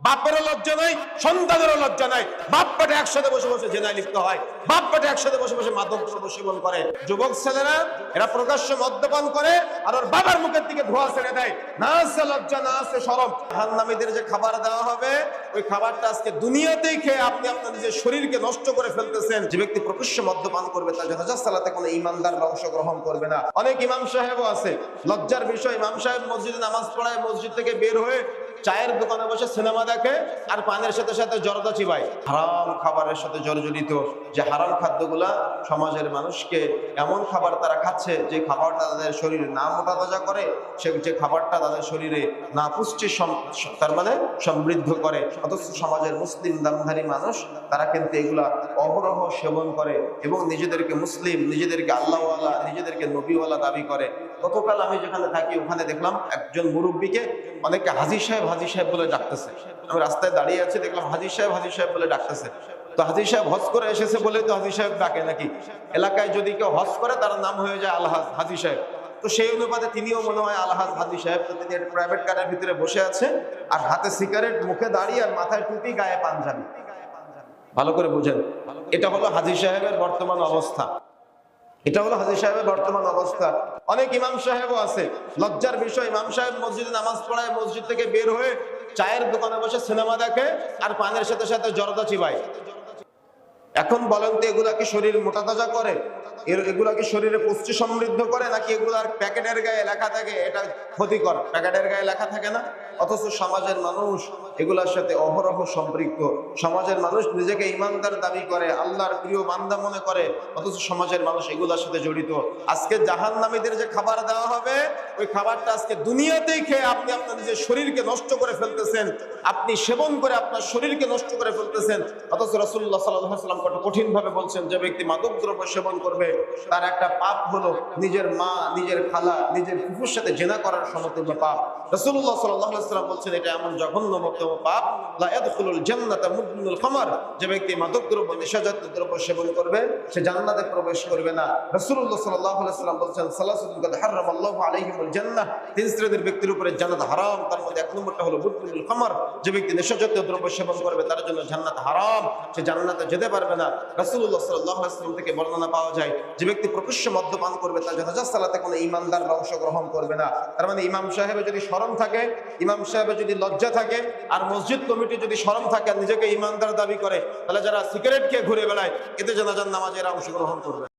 বাপেরও লজ্জা নাই, সন্তানেরও লজ্জা নাই। বাপ বেটা একসাথে বসে বসে জেনায় লিপ্ত হয়, বাপ বেটা একসাথে বসে বসে মাদক দ্রব্য সেবন করে। যুবক ছেলেরা এরা প্রকাশ্য মদ্যপান করে আর ওর বাবার মুখের দিকে ধোঁয়া ছেড়ে দেয়। না আছে লজ্জা, না আছে শরম। জাহান্নামীদের যে খাবার দেওয়া হবে, ওই খাবারটা আজকে দুনিয়াতেই খেয়ে আপনি আপনার নিজের শরীরকে নষ্ট করে ফেলতেছেন। যে ব্যক্তি প্রকাশ্য মদ্যপান করবে তার যথাযথ সালাতে কোনো ইমানদার অংশগ্রহণ করবে না। অনেক ইমাম সাহেবও আছে, লজ্জার বিষয়, ইমাম সাহেব মসজিদে নামাজ পড়ায়, মসজিদ থেকে বের হয়ে চায়ের দোকানে বসে সিনেমা দেখে আর পানের সাথে সাথে জর্দা চিবায়। হারাম খাবারের সাথে জর্জরিত যে হারাম খাদ্যগুলা সমাজের মানুষকে এমন খাবার তারা খাচ্ছে যে খাবারটা তাদের শরীরে না মোটা তাজা করে, সে যে খাবারটা তাদের শরীরে না পুষ্টি তার মানে সমৃদ্ধ করে। অথচ সমাজের মুসলিম দামধারী মানুষ তারা কিন্তু এগুলা অহরহ সেবন করে এবং নিজেদেরকে মুসলিম, নিজেদেরকে আল্লাহওয়ালা, নিজেদেরকে নবীওয়ালা দাবি করে। গতকাল আমি যেখানে থাকি ওখানে দেখলাম একজন মুরব্বীকে অনেকে হাজী সাহেব হাজী সাহেব বলে ডাকতেছে। আমি রাস্তায় দাঁড়িয়ে আছি, দেখলাম হাজী সাহেব বলে ডাকতেছে। তো হাজী সাহেব হজ করে এসেছে বলে তো হাজী সাহেব ডাকে নাকি? এলাকায় যদি কেউ হজ করে তার নাম হয়ে যায় আলহাজ হাজী সাহেব। তো সেই অনুপাতে তিনিও মনে হয় আলহাজ হাজী সাহেব। তো তিনি প্রাইভেট কারের ভিতরে বসে আছে আর হাতে সিগারেট, মুখে দাঁড়িয়ে আর মাথায় টুপি, গায়ে পাঞ্জাবি। ভালো করে বুঝেন, এটা হলো হাজী সাহেবের বর্তমান অবস্থা। এটা হলো হাজী সাহেবের বর্তমান অবস্থা। অনেক ইমাম সাহেবও আছে, লজ্জার বিষয়, ইমাম সাহেব মসজিদে নামাজ পড়ায়, মসজিদ থেকে বের হয়ে চায়ের দোকানে বসে সিনেমা দেখে আর পানের সাথে সাথে জর্দা চিবায়। এখন বলেন তো এগুলা কি শরীর মোটা তাজা করে? এগুলা কি শরীরে পুষ্টি সমৃদ্ধ করে, নাকি এগুলার প্যাকেটের গায়ে লেখা থাকে এটা ক্ষতিকর? প্যাকেটের গায়ে লেখা থাকে না, অথচ সমাজের মানুষ এগুলার সাথে অহরহ সম্পৃক্ত। সমাজের মানুষ নিজেকে ইমানদার দাবি করে, আল্লাহর প্রিয় বান্দা মনে করে, অথচ সমাজের মানুষ এগুলার সাথে জড়িত। আজকে জাহান্নামীদের যে খাবার দেওয়া হবে, ওই খাবারটা আজকে দুনিয়াতেই খেয়ে আপনি আপনার নিজের শরীরকে নষ্ট করে ফেলতেছেন, আপনি সেবন করে আপনার শরীরকে নষ্ট করে ফেলতেছেন। অথচ রাসূলুল্লাহ সাল্লাল্লাহু আলাইহি ওয়াসাল্লাম কত কঠিন ভাবে বলছেন, যে ব্যক্তি মাদক দ্রব্য সেবন করবে তার একটা পাপ হলো নিজের মা, নিজের খালা, নিজের ফুফুর সাথে জিনা করার সমতুল্য পাপ। রাসূলুল্লাহ সাল্লাল্লাহু আলাইহি ওয়াসাল্লাম বলছেন এটা এমন জঘন্যতম পাপ, লা ইয়াদখুলুল জান্নাতা মুদমিনুল খামর, যে ব্যক্তি মাদক দ্রব্য, নেশাজাতীয় দ্রব্য সেবন করবে সে জান্নাতে প্রবেশ করবে না। রাসূলুল্লাহ সাল্লাল্লাহু আলাইহি ওয়াসাল্লাম বলছেন সালাসাতুন কাদ হারামাল্লাহু আলাইহিমুল জান্নাহ, তিন শ্রেণীর ব্যক্তির উপরে জান্নাত হারাম। তার মধ্যে এক নম্বরটা হলো মুদমিনুল খামর, যে ব্যক্তি নেশাজাতীয় দ্রব্য সেবন করবে তার জন্য জান্নাত হারাম, সে জান্নাতে যেতে পারবে না। রাসূলুল্লাহ সাল্লাল্লাহু আলাইহি ওয়াসাল্লাম থেকে বর্ণনা পাওয়া যায় যে ব্যক্তি প্রকাশ্য মদ্যপান করবে তার যথাযথ সালাতে কোনো ইমানদার অংশগ্রহণ করবে না। তার মানে ইমাম সাহেবের যদি শরম থাকে, ইমাম সাহেবের যদি লজ্জা থাকে, আর মসজিদ কমিটি যদি শরম থাকে আর নিজেকে ইমানদার দাবি করে, তাহলে যারা সিগারেট খেয়ে ঘুরে বেড়ায় এতে জানাজার নামাজে এরা অংশগ্রহণ করবে।